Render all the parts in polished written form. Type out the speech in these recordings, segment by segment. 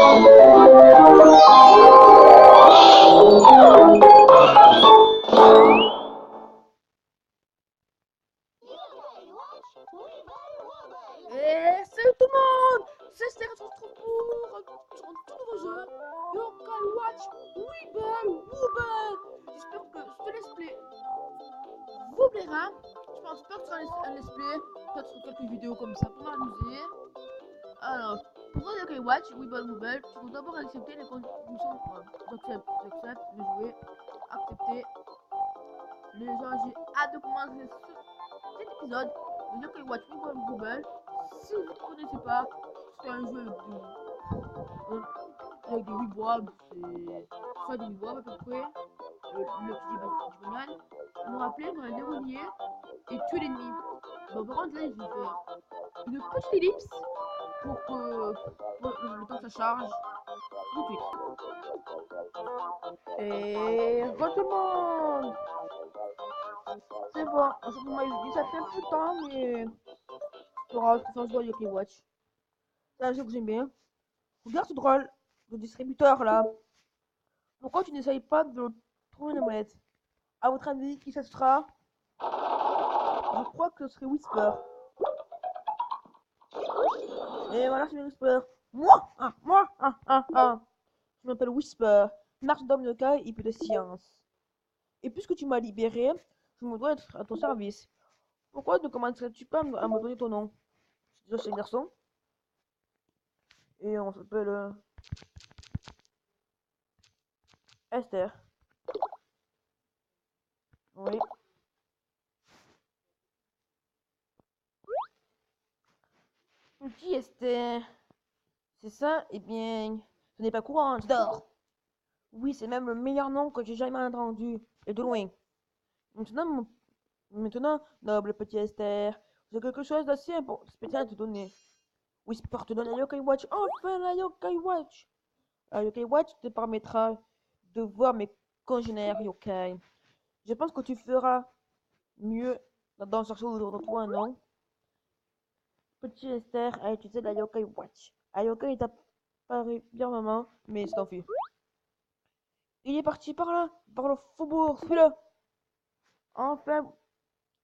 Et salut tout le monde, c'est Esther, on se retrouve pour un tout nouveau jeu, Yokai Watch Weeble Wooble. J'espère que ce let's play vous plaira. Je pense pas que ce sera un let's play, peut-être quelques vidéos comme ça pour m'amuser. Alors, pour Yokai Watch Weeble Wooble, il faut d'abord accepter les conditions. J'accepte de jouer, accepter. Les gens, j'ai hâte de commencer cet épisode de Yokai Watch Weeble Wooble. Si vous ne connaissez pas, c'est un jeu avec des wibwabs, c'est soit des wibwabs à peu près, le petit banane. Vous vous rappelez, on a dérouillé et tuer l'ennemi. Bon, par contre, là, je vais faire une petite ellipse pour que le temps que ça charge. Tout de suite. Et redemande. C'est bon, on m'a dit ça fait un peu de temps, mais c'est pas grave, je joue à Yokai Watch. C'est un jeu que j'aime bien. Regarde ce drôle de distributeur là. Pourquoi tu n'essayes pas de trouver une molette? À votre avis, qui ça sera? Je crois que ce serait Whisper. Et voilà, c'est Whisper. Moi. Je m'appelle Whisper, marche d'homme de caille et peu de science. Et puisque tu m'as libéré, je me dois être à ton service. Pourquoi ne commencerais-tu pas à me donner ton nom? Je suis un garçon. Et on s'appelle Esther. Oui. Petit Esther. C'est ça? Eh bien, ce n'est pas courant, je dors. Oui, c'est même le meilleur nom que j'ai jamais entendu. Et de loin. Maintenant, noble petit Esther, j'ai quelque chose d'assez spécial à te donner. Whisper te donne la Yokai Watch. Enfin, la Yokai Watch. La Yokai Watch te permettra de voir mes congénères Yokai. Je pense que tu feras mieux d'en chercher autour de toi, non? Petit Esther a utilisé la Yokai Watch. La Yokai est apparu bien maman, mais c'est enfui. Il est parti par là, par le faubourg, suis-le. Enfin,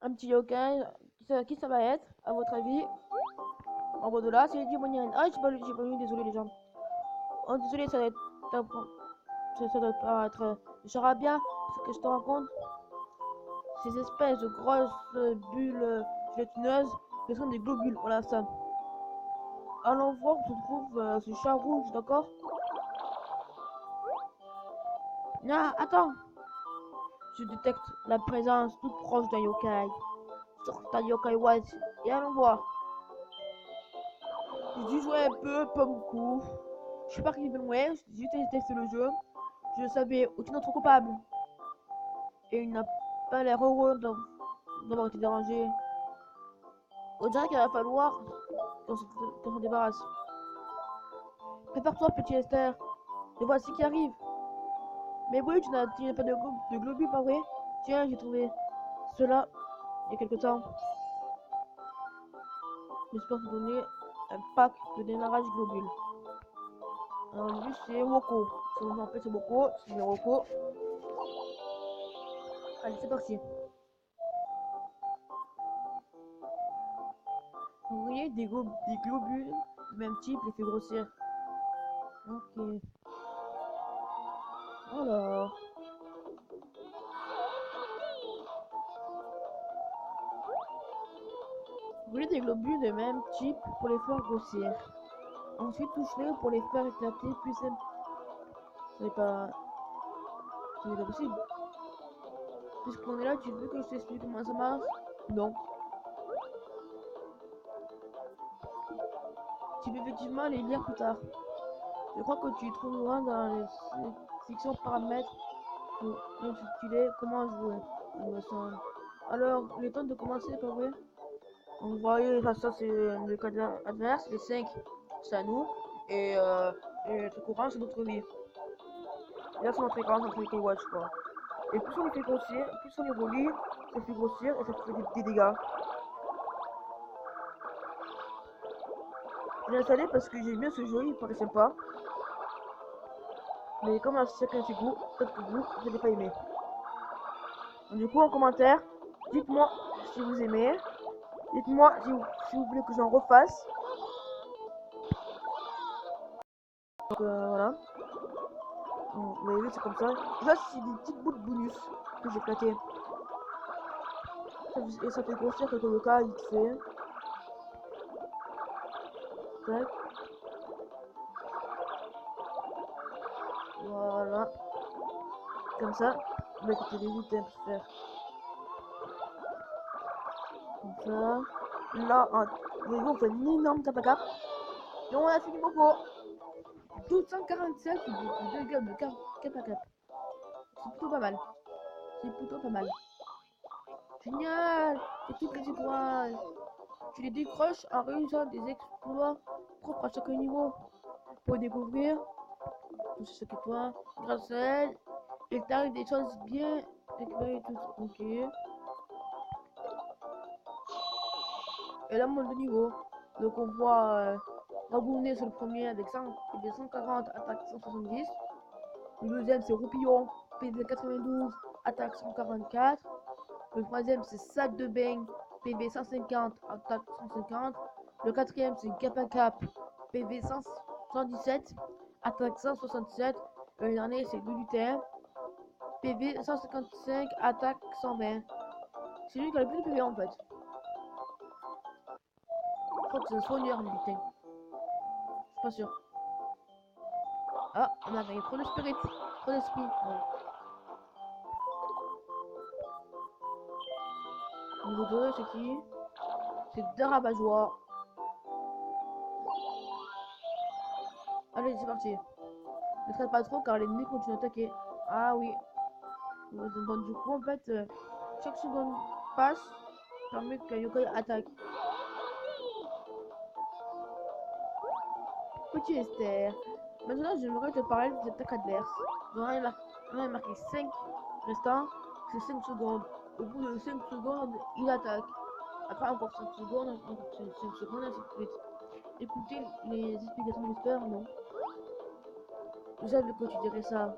un petit yokai. Qui ça va être, à votre avis? En bas de là, c'est les moyen. Ah, j'ai pas lu, désolé les gens. Oh, désolé, ça doit être. Ça doit pas être. Charabia, ce que je te raconte. Ces espèces de grosses bulles gélatineuses, ce sont des globules, voilà ça. Allons voir où se trouve ce chat rouge, d'accord? Ah, attends! Je détecte la présence toute proche d'un yokai. Sur ta yokai watch. Et allons voir. J'ai dû jouer un peu, pas beaucoup. Je suis pas arrivé loin, j'ai juste testé le jeu. Je savais aucun autre coupable. Et il n'a pas l'air heureux d'avoir été dérangé. On dirait qu'il va falloir qu'on s'en débarrasse. Prépare-toi, petit Esther. Le voici qui arrive. Mais oui, tu n'as pas de globule, pas vrai? Tiens, j'ai trouvé cela il y a quelque temps. J'espère te donner un pack de démarrage globule. Alors lui c'est Woko. Son nom en fait c'est Woko, c'est Woko. Allez c'est parti. Vous voyez des globules du même type les fait grossir. Ok. Alors. Vous voyez des globules de même type pour les faire grossir. Ensuite touche-les pour les faire éclater puis c'est. Ce n'est pas. Ce n'est pas possible. Puisqu'on est là, tu veux que je t'explique comment ça marche? Non. Tu peux effectivement les lire plus tard. Je crois que tu trouveras dans les sections paramètres pour intituler comment jouer, il me semble. Alors, il est temps de commencer, pas vrai? On voit, ça c'est le cas adverse, les 5 c'est à nous, et le courant c'est notre vie. Et là c'est notre écran, c'est notre watch quoi. Et plus on les fait grossir, plus on les relie, ça fait grossir et ça fait des dégâts. Je l'ai installé parce que j'ai bien ce jeu, il paraît sympa. Mais comme chacun ses goûts, peut-être que vous n'allez pas aimer. Donc, du coup, en commentaire, dites-moi si vous aimez. Dites-moi si vous voulez que j'en refasse. Donc voilà. Donc, vous avez vu, c'est comme ça. Là, c'est des petites bouts de bonus que j'ai éclaté. Et ça fait grossir quelques locales, vite fait. Tac. Voilà. Comme ça. On va écouter les items pour faire. Comme ça. Là, on fait une énorme cap à cap. Et on a fini beaucoup. 1247 de dégâts de cap à cap. C'est plutôt pas mal. C'est plutôt pas mal. Génial! Et toutes les étoiles. Tu les décroches en réalisant des exploits propres à chaque niveau. Pour découvrir tout ce que toi, grâce à elle, il t'arrive des choses bien éclairées tout. Ok. Et là, monde de niveau. Donc on voit Rabounet sur le premier avec 140, attaque 170. Le deuxième c'est Roupillon, PV 92, attaque 144. Le troisième c'est Sac de Beigne, PV 150, attaque 150. Le quatrième c'est Cap à Cap, PV 117, attaque 167. Le dernier c'est Lulutin, PV 155, attaque 120. C'est lui qui a le plus de PV en fait. Je crois que c'est un soigneur Lulutin. Je suis pas sûr. Ah, on a gagné trop de spirit. Trop d'esprit. Ouais. Niveau 2, c'est qui? C'est Darabajois. Allez, c'est parti. Ne traite pas trop car les ennemis continuent d'attaquer. Ah oui. Bon, du coup, en fait, chaque seconde passe permet qu'un yokai attaque. Petit Esther. Maintenant, j'aimerais te parler des attaques adverses. On a marqué 5 restants, c'est 5 secondes. Au bout de 5 secondes, il attaque. Après encore 5 secondes, encore 5 secondes, ainsi de suite. Écoutez les explications de l'histoire, non. Je sais de quoi tu dirais ça.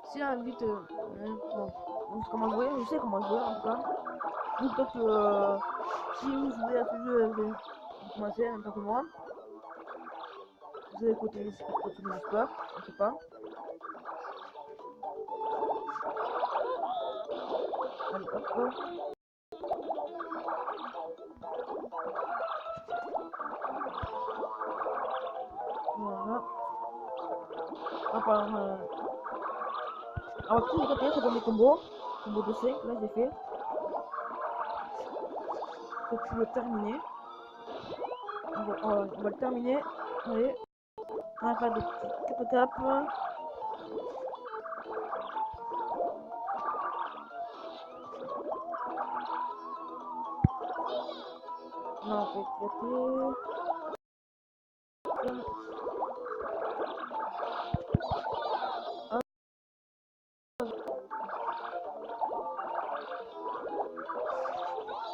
Si invite. Bon, comment jouer, je sais comment jouer en tout cas. Donc peut-être que si vous jouez à ce jeu, vous commencez en même temps que moi. Vous allez écouter les explications de l'histoire, je sais pas. Allez, hop. Voilà. Alors, si vous côté, ça donne des combos. Combo de 5, là j'ai fait. Faut que tu le terminer. On va le terminer. Allez. On va faire des petits cap à cap. Non, on fait éclater.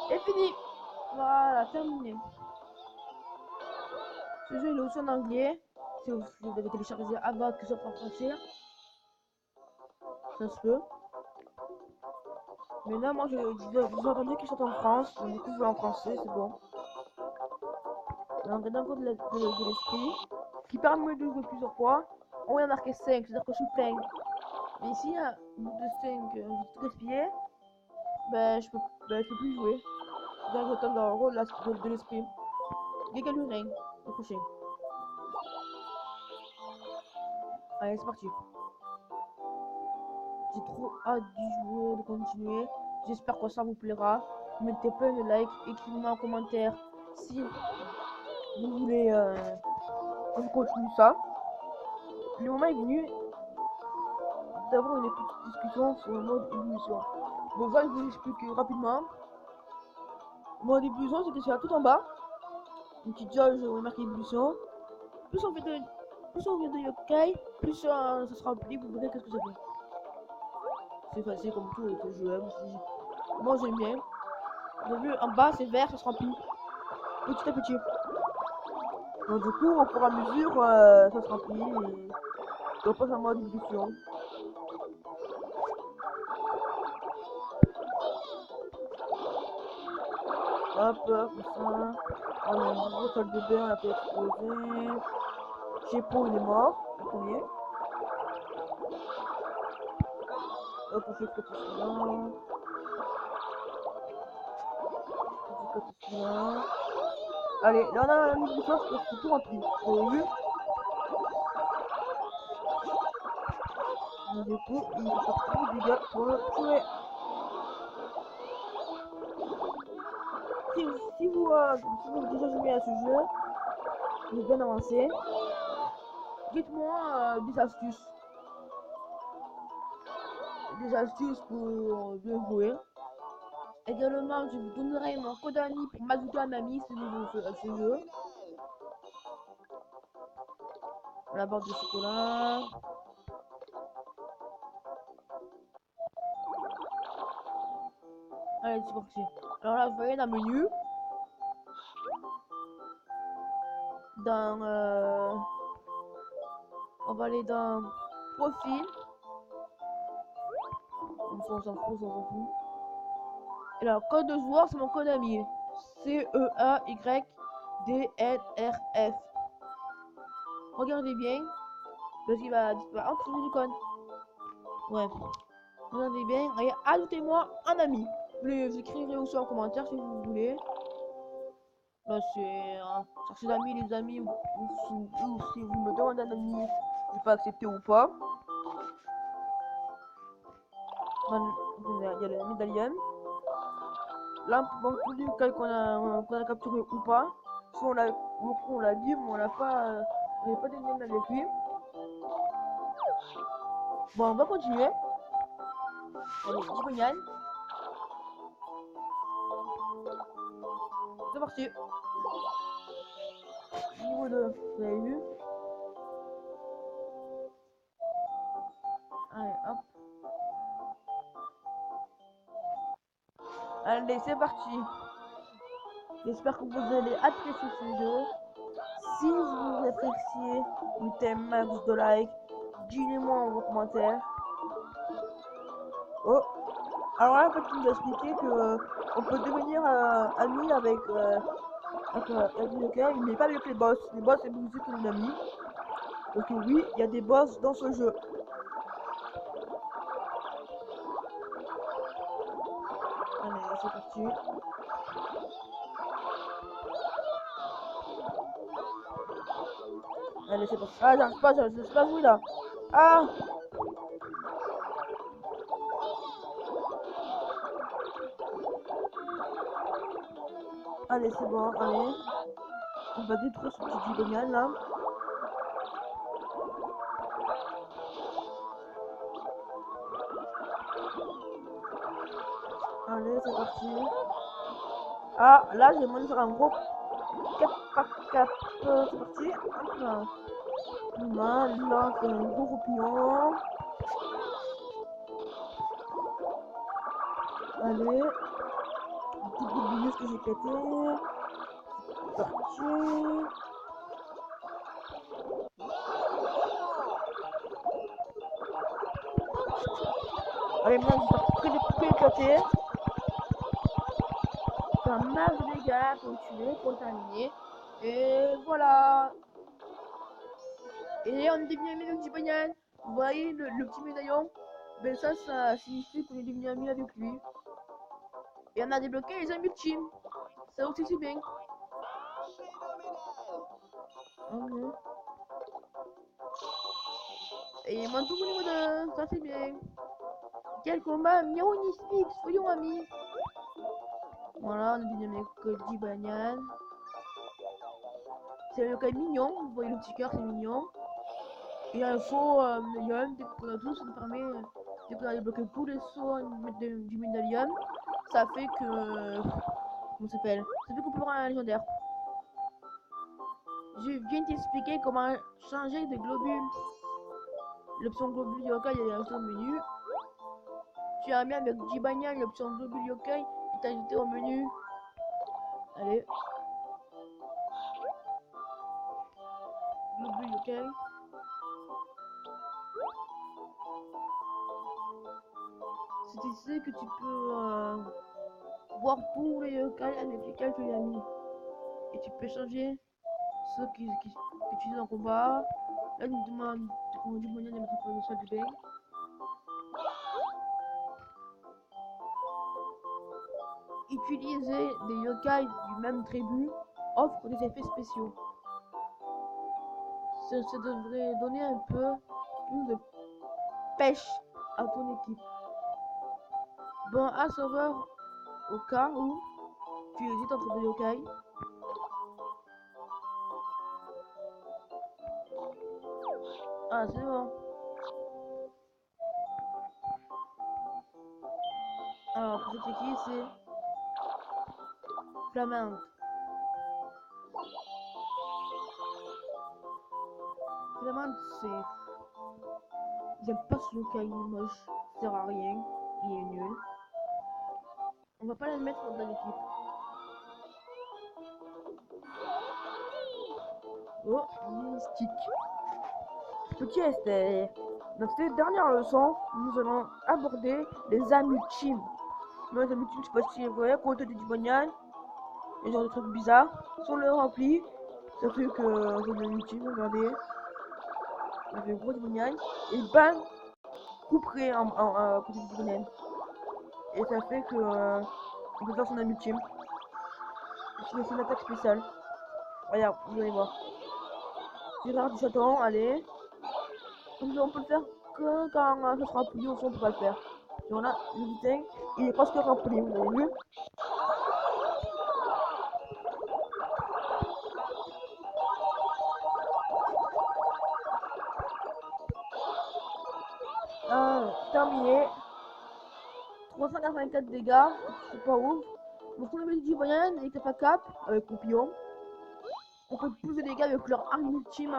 Et fini. Voilà, terminé. Ce jeu il est aussi en anglais. Si vous l'avez téléchargé avant que ce soit en français, ça se peut. Mais là, moi, j'ai entendu qu'il sortent en France. Donc, du coup, je vais en français, c'est bon. Donc, d'un coup de l'esprit, qui permet de jouer plusieurs fois. On a marqué 5, c'est-à-dire que je suis plein. Mais ici, au bout de 5, tout gaspillé, ben, je peux plus jouer. Donc, je tombe dans le rôle de l'esprit. Dégage le ring, le prochain. Allez, c'est parti. J'ai trop hâte d'y jouer, de continuer. J'espère que ça vous plaira. Mettez plein de likes, écrivez-moi en commentaire si vous voulez qu'on continue ça. Le moment est venu d'avoir une petite discussion sur le mode ébullition. Bon, je vous expliquer rapidement. Le mode ébullition, c'est que c'est tout en bas. Une petite jauge où il marque ébullition. Plus on fait de yokai, plus ça se remplit. Vous verrez qu'est-ce que ça fait. C'est facile comme tout avec le jeu. Moi j'aime bien. Vous avez vu, en bas c'est vert, ça se remplit. Petit à petit. Donc du coup, au fur et à mesure, ça se remplit. on passe en mode discussion. Hop, comme ça. On a une grosse salle de bain, on a fait exploser. Chepo, il est mort, le premier. Hop, on fait que celui-là. On fait que celui-là. Allez, là on a un livre de force parce que c'est tout rempli. Vous avez vu? Du coup, il faut faire plus de dégâts pour le tuer. Si vous avez déjà joué à ce jeu, vous êtes bien avancé, dites-moi des astuces. Des astuces pour bien jouer. Également, je vous donnerai mon code ami pour m'ajouter un ami si vous jouez à ce jeu. La barre de chocolat. Allez, c'est parti. Alors là, vous voyez dans le menu. On va aller dans profil. On s'en fout, on s'en fout. Et là, code de joueur, c'est mon code ami. CEAYDNRF. Regardez bien. Parce qu'il va disparaître. Oh, c'est l'icône. Ouais. Regardez bien. Allez, ajoutez-moi un ami. Vous l'écrirez aussi en commentaire si vous voulez. Là, c'est chercher d'amis, les amis, ou si vous me demandez un ami, je peux accepter ou pas. Il y a la médaillon. Là, on peut voir lequel qu'on a capturé ou pas. Si on l'a vu, mais on n'a pas des liens avec lui. Bon, on va continuer. Allez, Gibonian. C'est parti. Niveau 2, vous avez vu. Allez, hop. Allez, c'est parti. J'espère que vous allez apprécier ce jeu. Si vous appréciez le thème max de like, dites-le-moi en commentaire. Oh, alors là, en fait, il nous a expliqué que on peut devenir ami avec le gars, mais pas avec les boss. Les boss, c'est plus que les amis. Donc oui, il y a des boss dans ce jeu. Allez, c'est parti. Allez, c'est parti. Ah, j'arrive pas jouer là. Ah! Allez, c'est bon, allez. On va détruire ce petit Gibonian là. Allez, c'est parti. Ah, là, j'ai demandé de faire un gros 4x4. C'est parti. Hop là. Là, on fait un gros roupillon. Allez. Petit groupe de news que j'ai pété. C'est parti. Allez, maintenant, je vais faire que éclater. Faire un max de dégâts pour le tuer, pour le terminer. Et voilà. Et on est devenu ami avec Gibonian. Vous voyez le petit médaillon? Ben ça signifie qu'on est devenu ami avec lui. Et on a débloqué les amis de team. Ça aussi c'est bien. Et mon tour niveau 2, ça c'est bien. Quel combat magnifique, soyons amis. Voilà, on est devenu ami avec Gibonian. C'est un cas mignon, vous voyez le petit cœur, c'est mignon. Et un saut médaillon, dès qu'on a tous, ça nous permet, dès qu'on a débloqué tous les sauts du médaillon, ça fait que... comment ça s'appelle? Ça fait qu'on peut avoir un légendaire. Je viens t'expliquer comment changer de globule. L'option globule yokai est ajoutée au menu. Tu as mis avec Gibonian, l'option globule yokai est ajoutée au menu. Allez. Globule yokai. c'est ici que tu peux voir tous les yokai avec lesquels tu es ami. Et tu peux changer ceux que tu utilises en combat. Là, nous demande du moyen de mettre en salle du bain. Utiliser des yokai du même tribu offre des effets spéciaux. Ça devrait donner un peu plus de pêche à ton équipe. Bon, à savoir, au cas où tu hésites entre deux yokai, ah c'est bon. Alors, pour cette équipe, c'est Flamande. Flamande, c'est... J'aime pas ce yokai, il est moche, il sert à rien, il est nul. On va pas le mettre dans l'équipe. Oh, mystique. Petit Esther. Dans cette dernière leçon, nous allons aborder les amultimes. Les amultimes, je sais pas si vous voyez, côté du Dibonian, les genres de trucs bizarres. Si on les remplit, ça fait que c'est des amultimes, regardez. On fait un gros Dibonian. Et bam, couperait en côté du Dibonian. Et ça fait que on peut faire son amultime. C'est une attaque spéciale. Regarde, vous allez voir. Tireur du chaton, allez. On peut le faire que quand ça sera rempli, au fond on peut pas le faire. Et on a le butin, il est presque rempli, vous avez vu. Terminé. 384 dégâts, c'est pas ouf. Donc on avait dit Boyan avec la cap, avec Coupillon. On fait plus de dégâts avec leur arme ultime,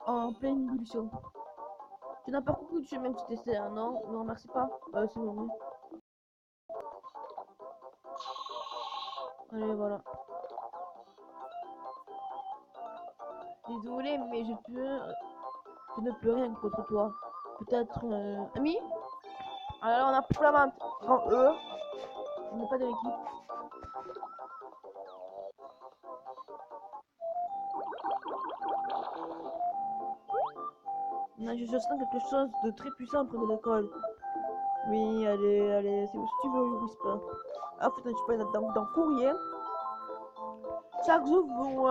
en pleine ébullition. Tu n'as pas compris que tu même si t'essaies, hein, non? Non, merci pas. C'est bon. Allez, voilà. Désolé, mais je ne peux rien contre toi. Peut-être, ami? Alors on a Flamande, rang E. On n'est pas de l'équipe. Je sens quelque chose de très puissant près de l'école. Oui, allez, c'est où si tu veux, Whisper. Ah, putain, tu peux être dans courrier. Chaque jour, vous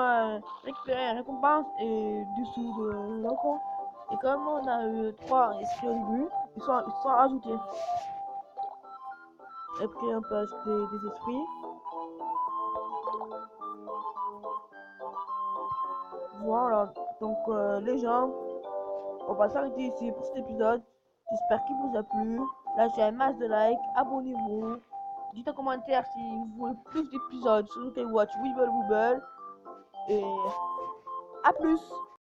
récupérer une récompense et du sous de l'enfant. Et comme on a eu 3 esprits au début, ils sont rajoutés. Et puis on peut acheter des esprits. Voilà, donc les gens, on va s'arrêter ici pour cet épisode. J'espère qu'il vous a plu. Lâchez un max de like, abonnez-vous. Dites en commentaire si vous voulez plus d'épisodes sur Yokai Watch Wibble Wobble. Et à plus!